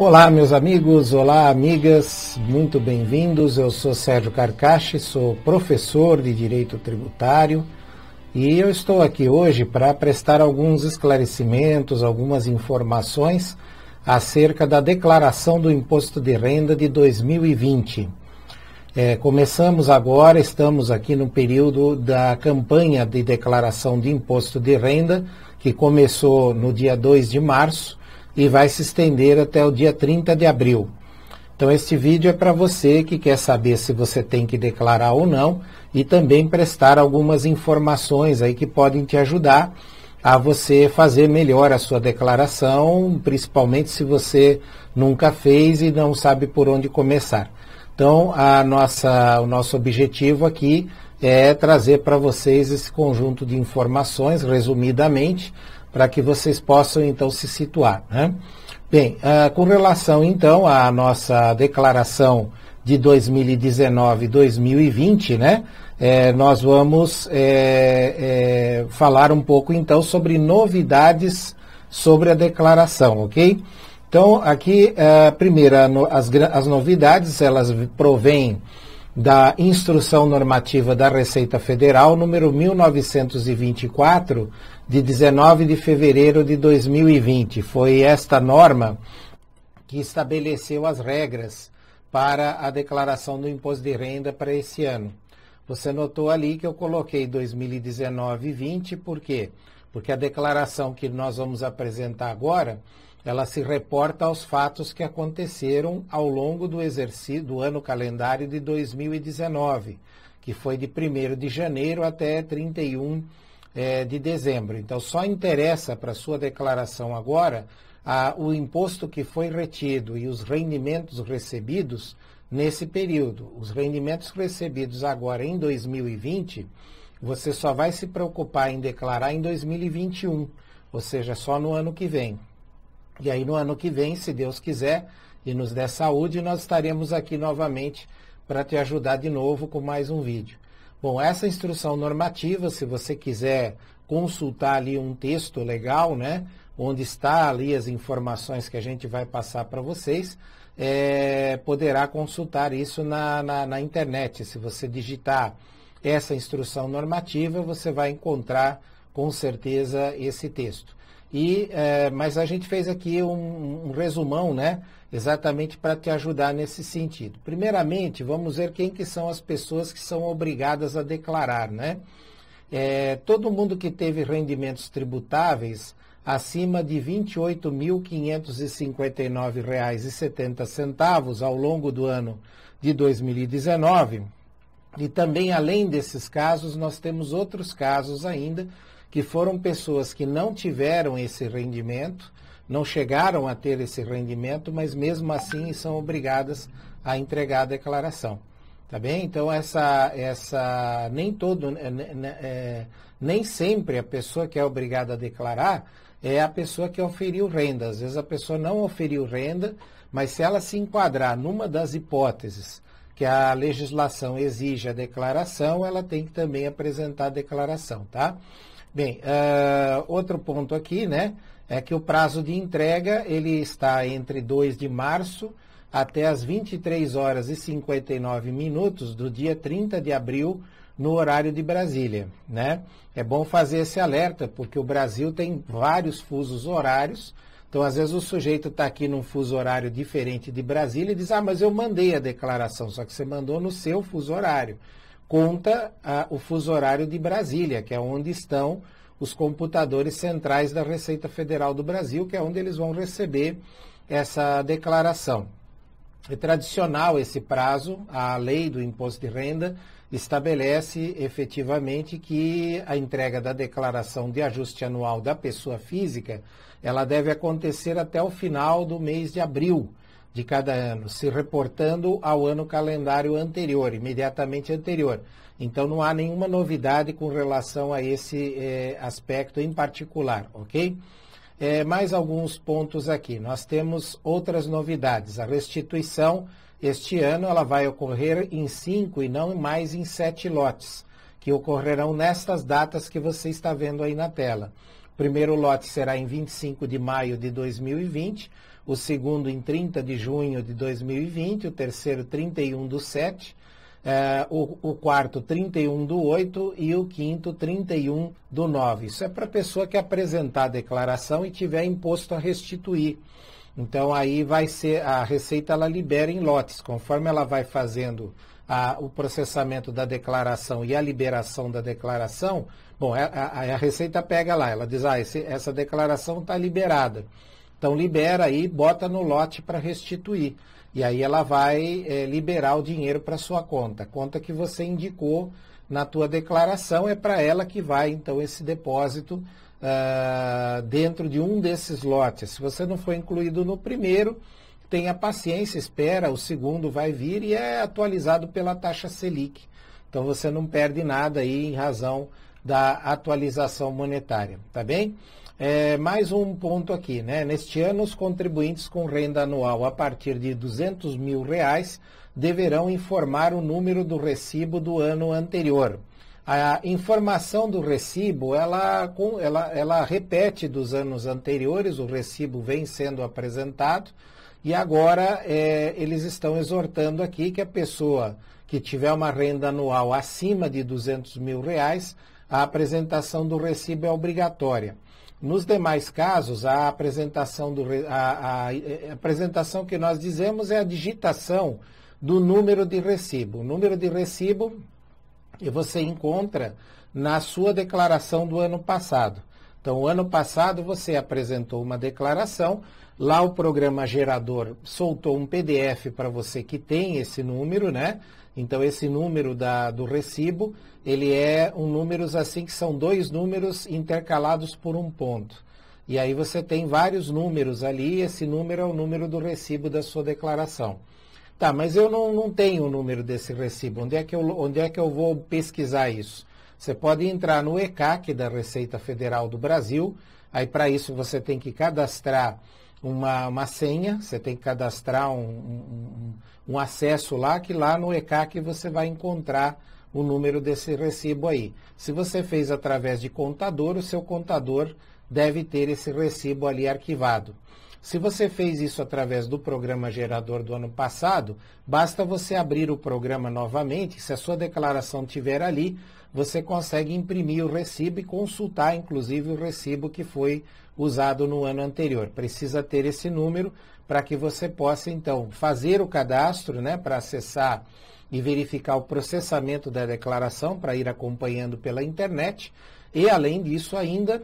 Olá, meus amigos, olá, amigas, muito bem-vindos. Eu sou Sérgio Carcache, sou professor de Direito Tributário e eu estou aqui hoje para prestar alguns esclarecimentos, algumas informações acerca da declaração do Imposto de Renda de 2020. Começamos agora, estamos aqui no período da campanha de declaração de Imposto de Renda, que começou no dia 2 de março e vai se estender até o dia 30 de abril. Então este vídeo é para você que quer saber se você tem que declarar ou não e também prestar algumas informações aí que podem te ajudar a você fazer melhor a sua declaração, principalmente se você nunca fez e não sabe por onde começar. Então o nosso objetivo aqui é trazer para vocês esse conjunto de informações, resumidamente, para que vocês possam então se situar, né? Bem, com relação então à nossa declaração de 2019 e 2020, né? Nós vamos falar um pouco então sobre novidades sobre a declaração, ok? Então aqui, primeiro, as novidades, elas provêm da Instrução Normativa da Receita Federal, número 1924, de 19 de fevereiro de 2020. Foi esta norma que estabeleceu as regras para a declaração do Imposto de Renda para esse ano. Você notou ali que eu coloquei 2019 e 20, por quê? Porque a declaração que nós vamos apresentar agora, ela se reporta aos fatos que aconteceram ao longo do exercício do ano calendário de 2019, que foi de 1º de janeiro até 31 de dezembro. Então, só interessa para a sua declaração agora o imposto que foi retido e os rendimentos recebidos nesse período. Os rendimentos recebidos agora em 2020, você só vai se preocupar em declarar em 2021, ou seja, só no ano que vem. E aí no ano que vem, se Deus quiser e nos der saúde, nós estaremos aqui novamente para te ajudar de novo com mais um vídeo. Bom, essa instrução normativa, se você quiser consultar ali um texto legal, né, onde está ali as informações que a gente vai passar para vocês, poderá consultar isso na internet. Se você digitar essa instrução normativa, você vai encontrar com certeza esse texto. Mas a gente fez aqui um resumão, né, exatamente para te ajudar nesse sentido. Primeiramente, vamos ver quem que são as pessoas que são obrigadas a declarar, né? Todo mundo que teve rendimentos tributáveis acima de R$ 28.559,70 ao longo do ano de 2019. E também, além desses casos, nós temos outros casos ainda, que foram pessoas que não tiveram esse rendimento, não chegaram a ter esse rendimento, mas mesmo assim são obrigadas a entregar a declaração. Tá bem? Então, nem sempre a pessoa que é obrigada a declarar é a pessoa que oferiu renda. Às vezes a pessoa não oferiu renda, mas se ela se enquadrar numa das hipóteses que a legislação exige a declaração, ela tem que também apresentar a declaração, tá? Bem, outro ponto aqui, né, é que o prazo de entrega, ele está entre 2 de março até as 23 horas e 59 minutos do dia 30 de abril, no horário de Brasília, né? É bom fazer esse alerta, porque o Brasil tem vários fusos horários, então às vezes o sujeito está aqui num fuso horário diferente de Brasília e diz, mas eu mandei a declaração, só que você mandou no seu fuso horário. Conta o fuso horário de Brasília, que é onde estão os computadores centrais da Receita Federal do Brasil, que é onde eles vão receber essa declaração. É tradicional esse prazo, a lei do imposto de renda estabelece efetivamente que a entrega da declaração de ajuste anual da pessoa física, ela deve acontecer até o final do mês de abril de cada ano, se reportando ao ano calendário anterior, imediatamente anterior. Então não há nenhuma novidade com relação a esse aspecto em particular, ok? Mais alguns pontos aqui. Nós temos outras novidades. A restituição, este ano, ela vai ocorrer em 5 e não mais em 7 lotes, que ocorrerão nestas datas que você está vendo aí na tela. O primeiro lote será em 25 de maio de 2020, o segundo em 30 de junho de 2020, o terceiro 31/7, o quarto 31/8 e o quinto 31/9. Isso é para a pessoa que apresentar a declaração e tiver imposto a restituir. Então aí vai ser, a Receita ela libera em lotes, conforme ela vai fazendo o processamento da declaração e a liberação da declaração. Bom, a Receita pega lá, ela diz, essa declaração está liberada. Então libera aí, bota no lote para restituir. E aí ela vai liberar o dinheiro para sua conta. A conta que você indicou na tua declaração é para ela que vai, então, esse depósito dentro de um desses lotes. Se você não for incluído no primeiro, tenha paciência, espera, o segundo vai vir e é atualizado pela taxa Selic. Então você não perde nada aí em razão da atualização monetária, tá bem? Mais um ponto aqui, né? Neste ano, os contribuintes com renda anual a partir de R$200 mil deverão informar o número do recibo do ano anterior. A informação do recibo, ela repete dos anos anteriores, o recibo vem sendo apresentado, e agora eles estão exortando aqui que a pessoa que tiver uma renda anual acima de R$200 mil, a apresentação do recibo é obrigatória. Nos demais casos, a apresentação que nós dizemos é a digitação do número de recibo. O número de recibo você encontra na sua declaração do ano passado. Então, o ano passado você apresentou uma declaração, lá o programa gerador soltou um PDF para você que tem esse número, né? Então, esse número do recibo, ele é números assim que são dois números intercalados por um ponto. E aí você tem vários números ali, esse número é o número do recibo da sua declaração. Tá, mas eu não tenho o número desse recibo, onde é que eu vou pesquisar isso? Você pode entrar no ECAC da Receita Federal do Brasil, aí para isso você tem que cadastrar uma senha, você tem que cadastrar um acesso lá, que lá no ECAC você vai encontrar o número desse recibo aí. Se você fez através de contador, o seu contador deve ter esse recibo ali arquivado. Se você fez isso através do programa gerador do ano passado, basta você abrir o programa novamente, se a sua declaração estiver ali, você consegue imprimir o recibo e consultar, inclusive, o recibo que foi usado no ano anterior. Precisa ter esse número para que você possa, então, fazer o cadastro, né, para acessar e verificar o processamento da declaração, para ir acompanhando pela internet, e, além disso, ainda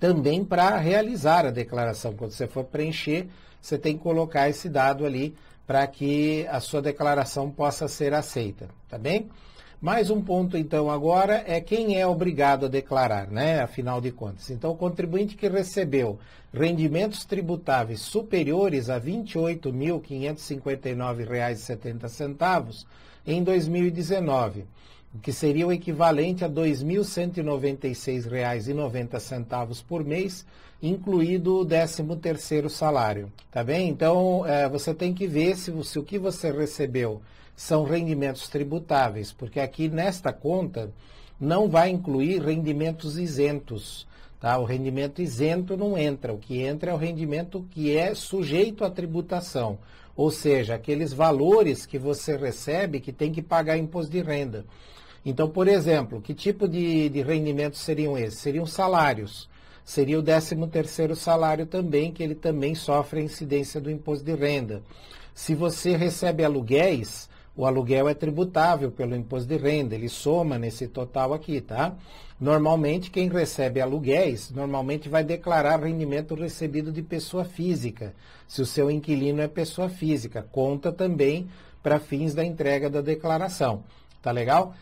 também para realizar a declaração. Quando você for preencher, você tem que colocar esse dado ali para que a sua declaração possa ser aceita, tá bem? Mais um ponto, então, agora é quem é obrigado a declarar, né? Afinal de contas. Então, o contribuinte que recebeu rendimentos tributáveis superiores a R$ 28.559,70 em 2019, o que seria o equivalente a R$ 2.196,90 por mês, incluído o 13º salário, tá bem? Então, você tem que ver se o que você recebeu são rendimentos tributáveis, porque aqui nesta conta não vai incluir rendimentos isentos, tá? O rendimento isento não entra, o que entra é o rendimento que é sujeito à tributação, ou seja, aqueles valores que você recebe que tem que pagar imposto de renda. Então, por exemplo, que tipo de rendimentos seriam esses? Seriam salários. Seria o 13º salário também, que ele também sofre a incidência do imposto de renda. Se você recebe aluguéis, o aluguel é tributável pelo imposto de renda, ele soma nesse total aqui, tá? Normalmente, quem recebe aluguéis, normalmente vai declarar rendimento recebido de pessoa física. Se o seu inquilino é pessoa física, conta também para fins da entrega da declaração. Tá legal?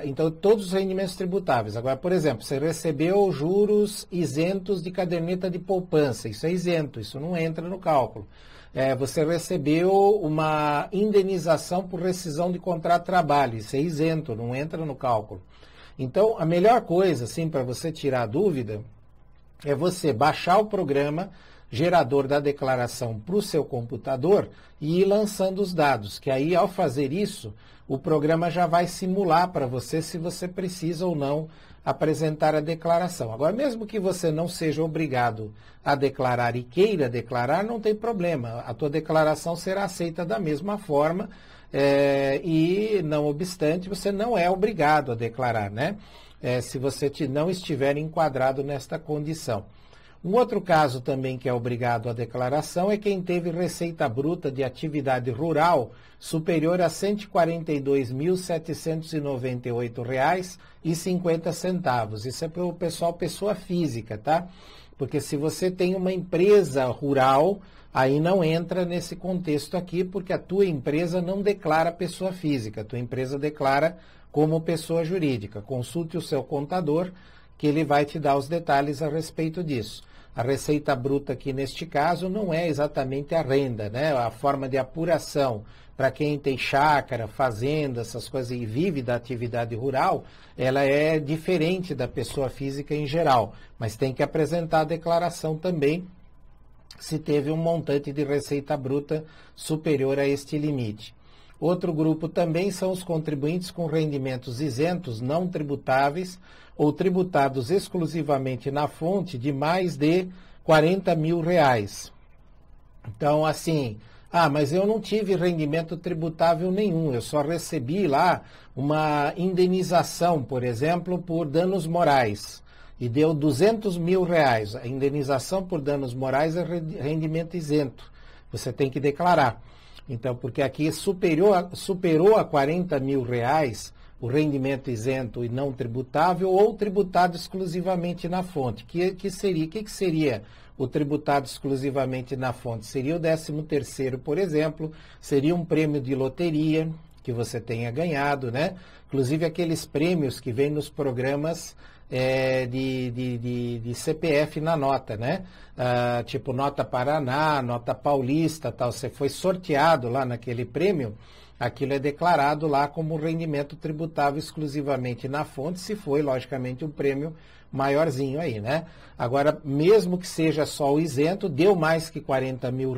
Então, todos os rendimentos tributáveis. Agora, por exemplo, você recebeu juros isentos de caderneta de poupança. Isso é isento, isso não entra no cálculo. Você recebeu uma indenização por rescisão de contrato de trabalho. Isso é isento, não entra no cálculo. Então, a melhor coisa, assim, para você tirar a dúvida, é você baixar o programa gerador da declaração para o seu computador e ir lançando os dados, que aí, ao fazer isso, o programa já vai simular para você se você precisa ou não apresentar a declaração. Agora, mesmo que você não seja obrigado a declarar e queira declarar, não tem problema. A tua declaração será aceita da mesma forma e, não obstante, você não é obrigado a declarar, né? Se você não estiver enquadrado nesta condição. Um outro caso também que é obrigado à declaração é quem teve receita bruta de atividade rural superior a R$ 142.798,50. Isso é para o pessoal pessoa física, tá? Porque se você tem uma empresa rural, aí não entra nesse contexto aqui, porque a tua empresa não declara pessoa física, a tua empresa declara como pessoa jurídica. Consulte o seu contador, que ele vai te dar os detalhes a respeito disso. A receita bruta aqui neste caso não é exatamente a renda, né? A forma de apuração para quem tem chácara, fazenda, essas coisas e vive da atividade rural, ela é diferente da pessoa física em geral, mas tem que apresentar a declaração também se teve um montante de receita bruta superior a este limite. Outro grupo também são os contribuintes com rendimentos isentos, não tributáveis ou tributados exclusivamente na fonte de mais de R$ 40 mil. Então, assim, mas eu não tive rendimento tributável nenhum, eu só recebi lá uma indenização, por exemplo, por danos morais, e deu R$ 200 mil. A indenização por danos morais é rendimento isento, você tem que declarar. Então, porque aqui superou a R$ 40 mil o rendimento isento e não tributável ou tributado exclusivamente na fonte. O que seria o tributado exclusivamente na fonte? Seria o 13º, por exemplo, seria um prêmio de loteria que você tenha ganhado, né? Inclusive aqueles prêmios que vêm nos programas de CPF na nota, né? Tipo Nota Paraná, Nota Paulista, tal. Você foi sorteado lá naquele prêmio, aquilo é declarado lá como rendimento tributável exclusivamente na fonte, se foi, logicamente, um prêmio maiorzinho aí, né? Agora, mesmo que seja só o isento, deu mais que R$ 40 mil,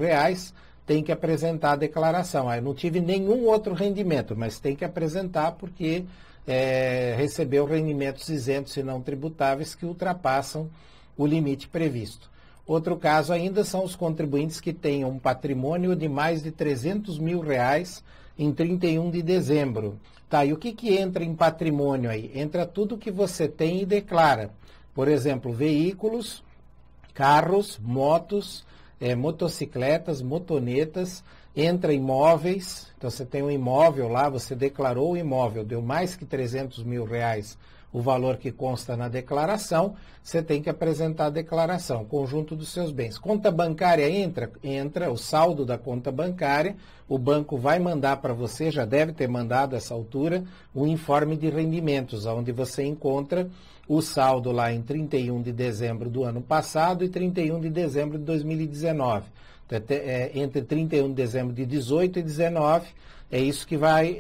tem que apresentar a declaração. Eu não tive nenhum outro rendimento, mas tem que apresentar porque recebeu rendimentos isentos e não tributáveis que ultrapassam o limite previsto. Outro caso ainda são os contribuintes que tenham um patrimônio de mais de R$ 300 mil em 31 de dezembro. Tá, e o que entra em patrimônio aí? Entra tudo que você tem e declara. Por exemplo, veículos, carros, motos, motocicletas, motonetas, entra imóveis. Então você tem um imóvel lá, você declarou o imóvel, deu mais que R$ 300 mil o valor que consta na declaração, você tem que apresentar a declaração, conjunto dos seus bens. Conta bancária entra o saldo da conta bancária, o banco vai mandar para você, já deve ter mandado a essa altura, um informe de rendimentos, onde você encontra o saldo lá em 31 de dezembro do ano passado e 31 de dezembro de 2019. Entre 31 de dezembro de 18 e 19, é isso que vai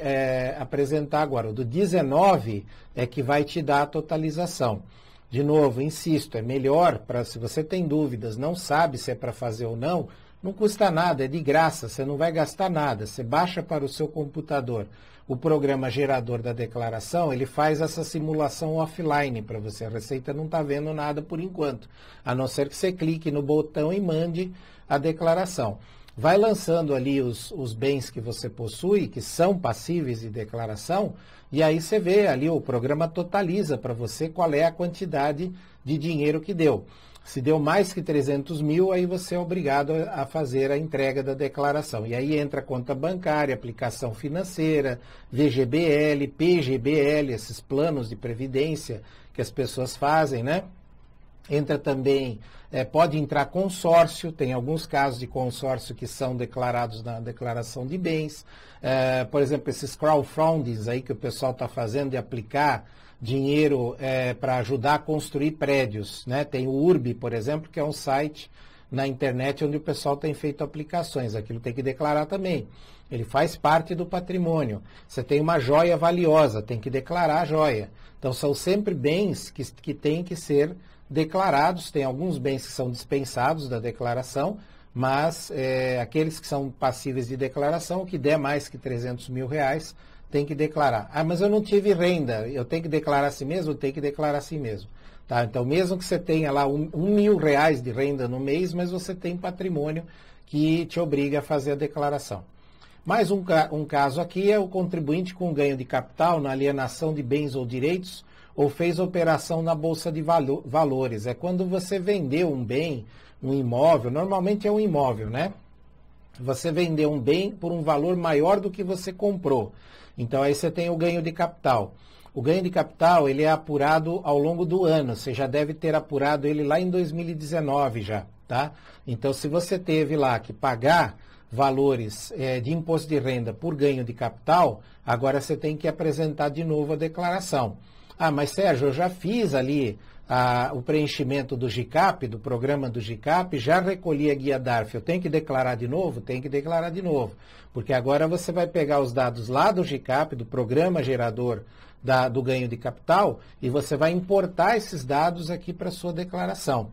apresentar agora. O do 19 é que vai te dar a totalização. De novo, insisto, é melhor, se você tem dúvidas, não sabe se é para fazer ou não custa nada, é de graça, você não vai gastar nada. Você baixa para o seu computador o programa gerador da declaração, ele faz essa simulação offline para você. A Receita não está vendo nada por enquanto, a não ser que você clique no botão e mande a declaração. Vai lançando ali os bens que você possui, que são passíveis de declaração, e aí você vê ali, o programa totaliza para você qual é a quantidade de dinheiro que deu. Se deu mais que 300 mil, aí você é obrigado a fazer a entrega da declaração. E aí entra conta bancária, aplicação financeira, VGBL, PGBL, esses planos de previdência que as pessoas fazem, né? Entra também, pode entrar consórcio, tem alguns casos de consórcio que são declarados na declaração de bens. Por exemplo, esses crowdfundings aí que o pessoal está fazendo de aplicar dinheiro para ajudar a construir prédios, né? Tem o Urbi, por exemplo, que é um site na internet onde o pessoal tem feito aplicações. Aquilo tem que declarar também. Ele faz parte do patrimônio. Você tem uma joia valiosa, tem que declarar a joia. Então, são sempre bens que têm que ser declarados. Tem alguns bens que são dispensados da declaração, mas aqueles que são passíveis de declaração, o que der mais que 300 mil, tem que declarar. Ah, mas eu não tive renda, eu tenho que declarar a si mesmo? Tem que declarar a si mesmo. Tá? Então, mesmo que você tenha lá R$1.000 de renda no mês, mas você tem patrimônio que te obriga a fazer a declaração. Mais um caso aqui é o contribuinte com ganho de capital na alienação de bens ou direitos ou fez operação na Bolsa de Valores. É quando você vendeu um bem, um imóvel, normalmente é um imóvel, né? Você vendeu um bem por um valor maior do que você comprou. Então aí você tem o ganho de capital. O ganho de capital, ele é apurado ao longo do ano. Você já deve ter apurado ele lá em 2019 já, tá? Então se você teve lá que pagar valores de imposto de renda por ganho de capital, agora você tem que apresentar de novo a declaração. Ah, mas Sérgio, eu já fiz ali o preenchimento do GICAP, do programa do GICAP, já recolhi a guia DARF. Eu tenho que declarar de novo? Tem que declarar de novo. Porque agora você vai pegar os dados lá do GICAP, do programa gerador do ganho de capital, e você vai importar esses dados aqui para a sua declaração.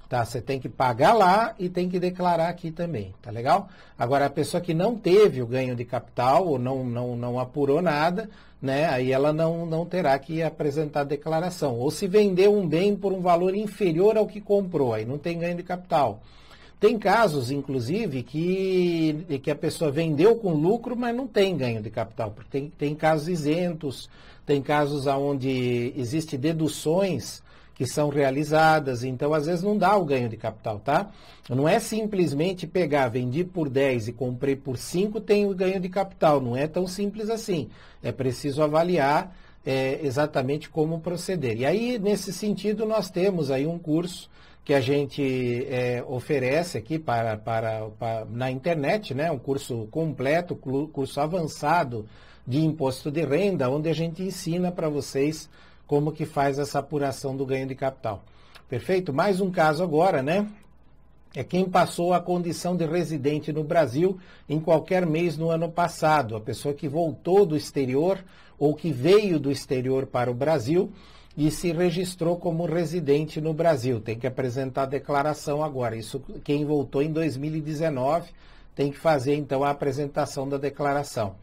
Tá, você tem que pagar lá e tem que declarar aqui também, tá legal? Agora, a pessoa que não teve o ganho de capital ou não apurou nada, né, aí ela não terá que apresentar declaração. Ou se vendeu um bem por um valor inferior ao que comprou, aí não tem ganho de capital. Tem casos, inclusive, que a pessoa vendeu com lucro, mas não tem ganho de capital, porque tem casos isentos, tem casos onde existem deduções que são realizadas, então às vezes não dá o ganho de capital, tá? Não é simplesmente pegar, vendi por 10 e comprei por 5, tem o ganho de capital, não é tão simples assim. É preciso avaliar exatamente como proceder. E aí, nesse sentido, nós temos aí um curso que a gente oferece aqui na internet, né? Um curso completo, curso avançado de imposto de renda, onde a gente ensina para vocês como que faz essa apuração do ganho de capital. Perfeito? Mais um caso agora, né? É quem passou a condição de residente no Brasil em qualquer mês no ano passado. A pessoa que voltou do exterior ou que veio do exterior para o Brasil e se registrou como residente no Brasil. Tem que apresentar a declaração agora. Isso quem voltou em 2019 tem que fazer então a apresentação da declaração.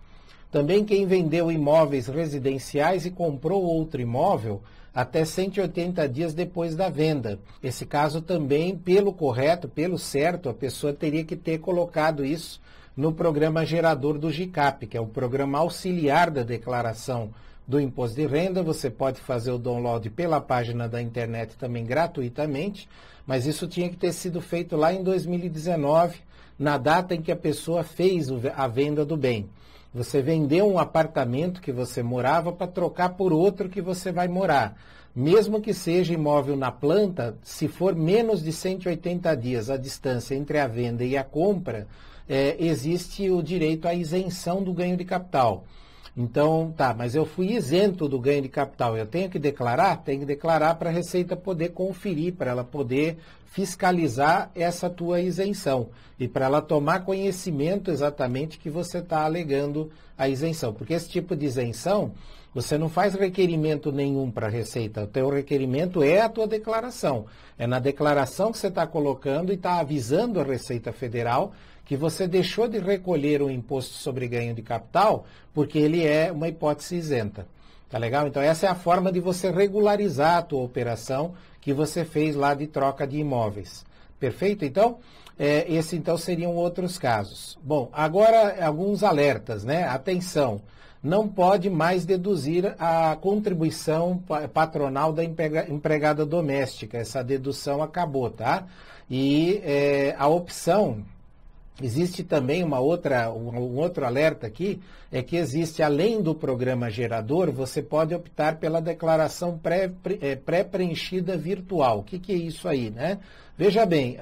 Também quem vendeu imóveis residenciais e comprou outro imóvel até 180 dias depois da venda. Esse caso também, pelo correto, pelo certo, a pessoa teria que ter colocado isso no programa gerador do GICAP, que é o programa auxiliar da declaração do imposto de renda. Você pode fazer o download pela página da internet também gratuitamente, mas isso tinha que ter sido feito lá em 2019, na data em que a pessoa fez a venda do bem. Você vendeu um apartamento que você morava para trocar por outro que você vai morar. Mesmo que seja imóvel na planta, se for menos de 180 dias a distância entre a venda e a compra, existe o direito à isenção do ganho de capital. Então, tá, mas eu fui isento do ganho de capital. Eu tenho que declarar? Tenho que declarar para a Receita poder conferir, para ela poder fiscalizar essa tua isenção e para ela tomar conhecimento exatamente que você está alegando a isenção. Porque esse tipo de isenção, você não faz requerimento nenhum para a Receita. O teu requerimento é a tua declaração. É na declaração que você está colocando e está avisando a Receita Federal que você deixou de recolher o imposto sobre ganho de capital porque ele é uma hipótese isenta. Tá legal? Então essa é a forma de você regularizar a tua operação que você fez lá de troca de imóveis. Perfeito? Então, esse então seriam outros casos. Bom, agora alguns alertas, né? Atenção, não pode mais deduzir a contribuição patronal da empregada doméstica. Essa dedução acabou, tá? E a opção... Existe também um outro alerta aqui, é que existe, além do programa gerador, você pode optar pela declaração pré-preenchida virtual. O que é isso aí, né? Veja bem,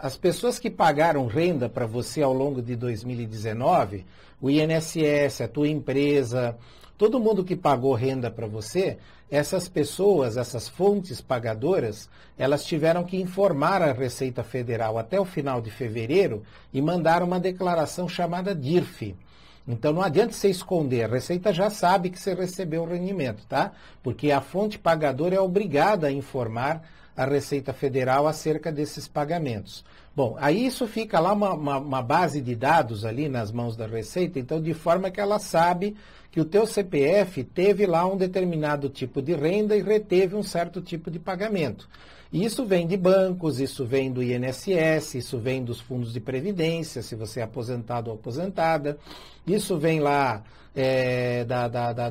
as pessoas que pagaram renda para você ao longo de 2019, o INSS, a tua empresa, todo mundo que pagou renda para você, essas pessoas, essas fontes pagadoras, elas tiveram que informar a Receita Federal até o final de fevereiro e mandar uma declaração chamada DIRF. Então não adianta você esconder, a Receita já sabe que você recebeu o rendimento, tá? Porque a fonte pagadora é obrigada a informar a Receita Federal acerca desses pagamentos. Bom, aí isso fica lá uma base de dados ali nas mãos da Receita, então de forma que ela sabe que o teu CPF teve lá um determinado tipo de renda e reteve um certo tipo de pagamento. E isso vem de bancos, isso vem do INSS, isso vem dos fundos de previdência, se você é aposentado ou aposentada, isso vem lá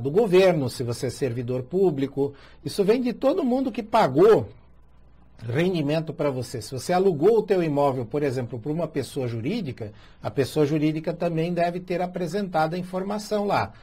do governo, se você é servidor público, isso vem de todo mundo que pagou rendimento para você. Se você alugou o teu imóvel, por exemplo, para uma pessoa jurídica, a pessoa jurídica também deve ter apresentado a informação lá.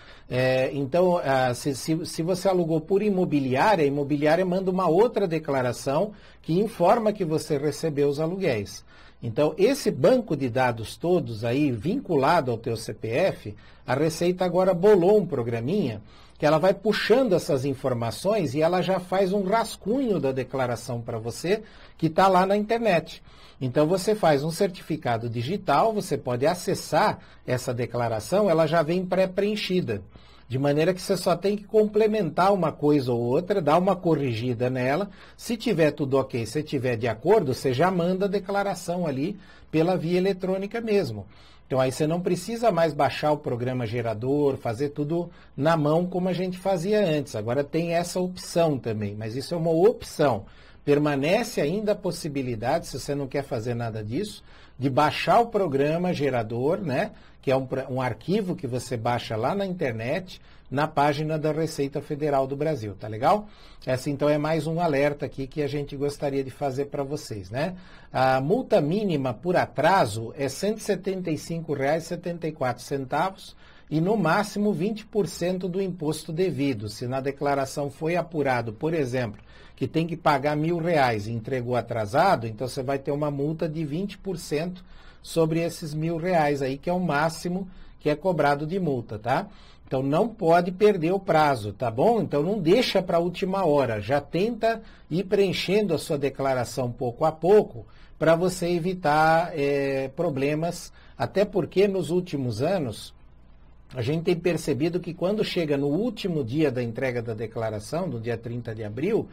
Então, se você alugou por imobiliária, a imobiliária manda uma outra declaração que informa que você recebeu os aluguéis. Então, esse banco de dados todos aí, vinculado ao teu CPF, a Receita agora bolou um programinha que ela vai puxando essas informações e ela já faz um rascunho da declaração para você que está lá na internet. Então você faz um certificado digital, você pode acessar essa declaração, ela já vem pré-preenchida. De maneira que você só tem que complementar uma coisa ou outra, dar uma corrigida nela. Se tiver tudo ok, se tiver de acordo, você já manda a declaração ali pela via eletrônica mesmo. Então aí você não precisa mais baixar o programa gerador, fazer tudo na mão como a gente fazia antes. Agora tem essa opção também, mas isso é uma opção. Permanece ainda a possibilidade, se você não quer fazer nada disso, de baixar o programa gerador, né? Que é um arquivo que você baixa lá na internet, na página da Receita Federal do Brasil, tá legal? Essa então é mais um alerta aqui que a gente gostaria de fazer para vocês, né? A multa mínima por atraso é R$ 175,74 e no máximo 20% do imposto devido. Se na declaração foi apurado, por exemplo, que tem que pagar R$ 1.000 e entregou atrasado, então você vai ter uma multa de 20% sobre esses R$ 1.000 aí, que é o máximo que é cobrado de multa, tá? Então não pode perder o prazo, tá bom? Então não deixa para a última hora, já tenta ir preenchendo a sua declaração pouco a pouco para você evitar problemas, até porque nos últimos anos a gente tem percebido que quando chega no último dia da entrega da declaração, no dia 30 de abril,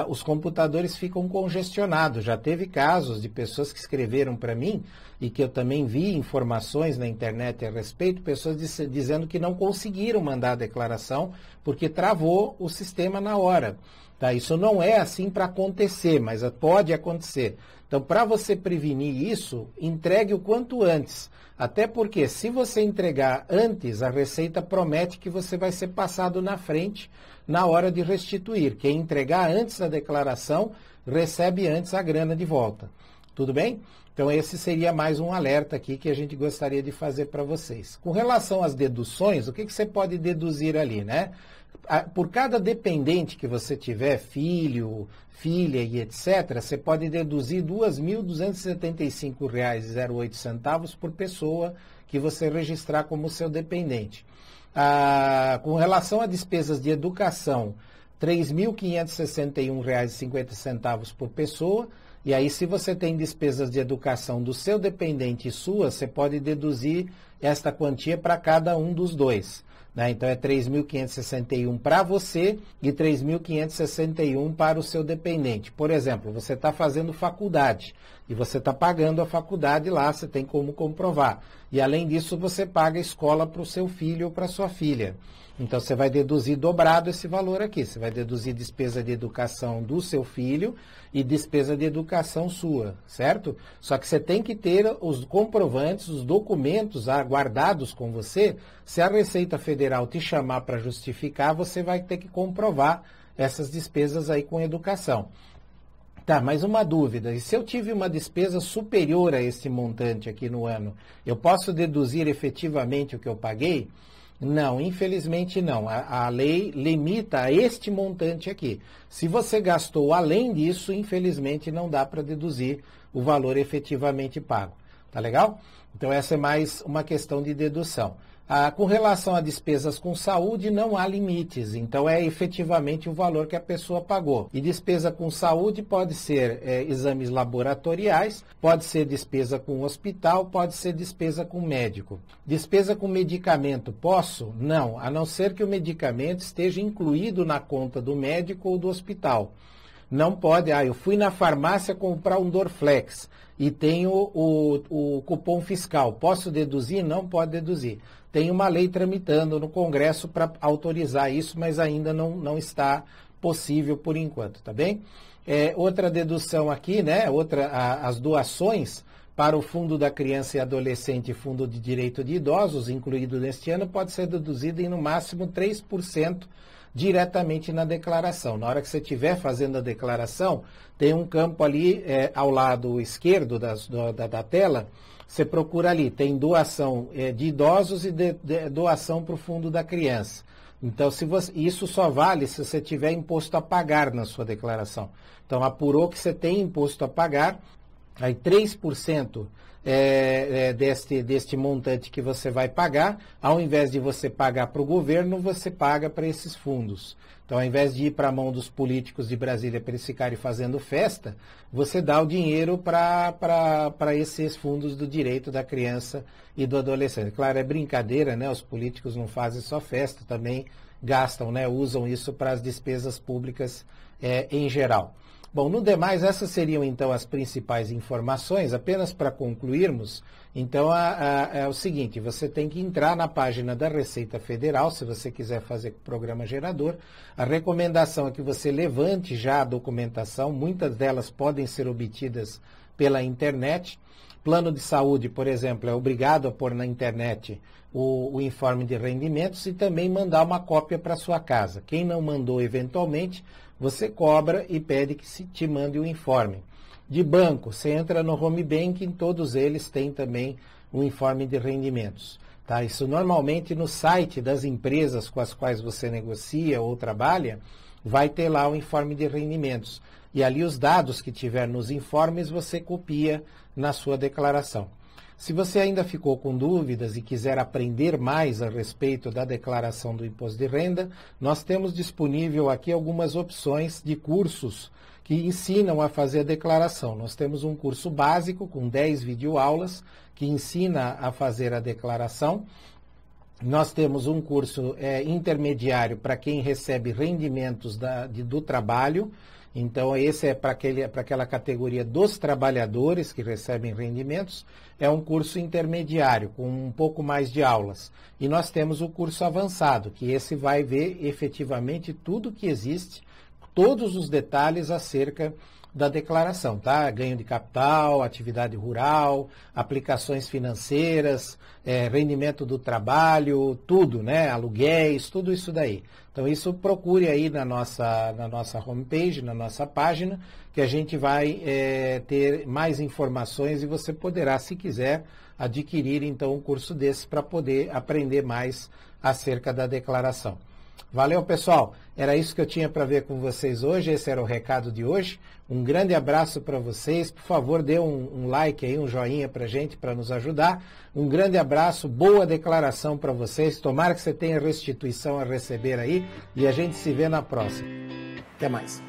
os computadores ficam congestionados. Já teve casos de pessoas que escreveram para mim e que eu também vi informações na internet a respeito, pessoas dizendo que não conseguiram mandar a declaração porque travou o sistema na hora. Tá? Isso não é assim para acontecer, mas pode acontecer. Então, para você prevenir isso, entregue o quanto antes. Até porque, se você entregar antes, a Receita promete que você vai ser passado na frente na hora de restituir. Quem entregar antes da declaração, recebe antes a grana de volta. Tudo bem? Então, esse seria mais um alerta aqui que a gente gostaria de fazer para vocês. Com relação às deduções, o que você pode deduzir ali, né? Por cada dependente que você tiver, filho, filha e etc., você pode deduzir R$ 2.275,08 por pessoa que você registrar como seu dependente. Com relação a despesas de educação, R$ 3.561,50 por pessoa. E aí, se você tem despesas de educação do seu dependente e sua, você pode deduzir esta quantia para cada um dos dois. Né? Então, é 3.561 para você e 3.561 para o seu dependente. Por exemplo, você está fazendo faculdade e você está pagando a faculdade lá, você tem como comprovar. E, além disso, você paga a escola para o seu filho ou para a sua filha. Então, você vai deduzir dobrado esse valor aqui. Você vai deduzir despesa de educação do seu filho e despesa de educação sua, certo? Só que você tem que ter os comprovantes, os documentos guardados com você. Se a Receita Federal te chamar para justificar, você vai ter que comprovar essas despesas aí com educação. Tá, mais uma dúvida. E se eu tive uma despesa superior a esse montante aqui no ano, eu posso deduzir efetivamente o que eu paguei? Não, infelizmente não. A lei limita a este montante aqui. Se você gastou além disso, infelizmente não dá para deduzir o valor efetivamente pago. Tá legal? Então essa é mais uma questão de dedução. Com relação a despesas com saúde, não há limites. Então é efetivamente o valor que a pessoa pagou. E despesa com saúde pode ser exames laboratoriais, pode ser despesa com hospital, pode ser despesa com médico. Despesa com medicamento, posso? Não, a não ser que o medicamento esteja incluído na conta do médico ou do hospital. Não pode, eu fui na farmácia comprar um Dorflex e tenho o cupom fiscal. Posso deduzir? Não pode deduzir. Tem uma lei tramitando no Congresso para autorizar isso, mas ainda não está possível por enquanto, tá bem? Outra dedução aqui, né? As doações para o Fundo da Criança e Adolescente e Fundo de Direito de Idosos, incluído neste ano, pode ser deduzido em no máximo 3% diretamente na declaração. Na hora que você estiver fazendo a declaração, tem um campo ali ao lado esquerdo da tela, você procura ali, tem doação de idosos e doação para o Fundo da Criança. Então, isso só vale se você tiver imposto a pagar na sua declaração. Então, apurou que você tem imposto a pagar, aí 3% deste montante que você vai pagar, ao invés de você pagar para o governo, você paga para esses fundos. Então, ao invés de ir para a mão dos políticos de Brasília para eles ficarem fazendo festa, você dá o dinheiro para esses fundos do direito da criança e do adolescente. Claro, é brincadeira, né? Os políticos não fazem só festa, também gastam, né? Usam isso para as despesas públicas em geral. Bom, no demais, essas seriam então as principais informações. Apenas para concluirmos, então é o seguinte, você tem que entrar na página da Receita Federal, se você quiser fazer com o programa gerador. A recomendação é que você levante já a documentação, muitas delas podem ser obtidas pela internet. Plano de saúde, por exemplo, é obrigado a pôr na internet o informe de rendimentos e também mandar uma cópia para sua casa. Quem não mandou eventualmente, você cobra e pede que se te mande o informe. De banco, você entra no Home Banking, todos eles têm também o informe de rendimentos. Tá? Isso normalmente no site das empresas com as quais você negocia ou trabalha, vai ter lá o informe de rendimentos. E ali os dados que tiver nos informes você copia na sua declaração. Se você ainda ficou com dúvidas e quiser aprender mais a respeito da declaração do imposto de renda, nós temos disponível aqui algumas opções de cursos que ensinam a fazer a declaração. Nós temos um curso básico com 10 videoaulas que ensina a fazer a declaração. Nós temos um curso intermediário para quem recebe rendimentos do trabalho. Então, esse é para aquela categoria dos trabalhadores que recebem rendimentos. É um curso intermediário, com um pouco mais de aulas. E nós temos o curso avançado, que esse vai ver efetivamente tudo que existe, todos os detalhes acerca da declaração, tá? Ganho de capital, atividade rural, aplicações financeiras, rendimento do trabalho, tudo, né? Aluguéis, tudo isso daí. Então, isso procure aí na nossa homepage, na nossa página, que a gente vai ter mais informações e você poderá, se quiser, adquirir, então, um curso desse para poder aprender mais acerca da declaração. Valeu, pessoal. Era isso que eu tinha para ver com vocês hoje. Esse era o recado de hoje. Um grande abraço para vocês. Por favor, dê um like aí, um joinha para a gente, para nos ajudar. Um grande abraço, boa declaração para vocês. Tomara que você tenha restituição a receber aí e a gente se vê na próxima. Até mais.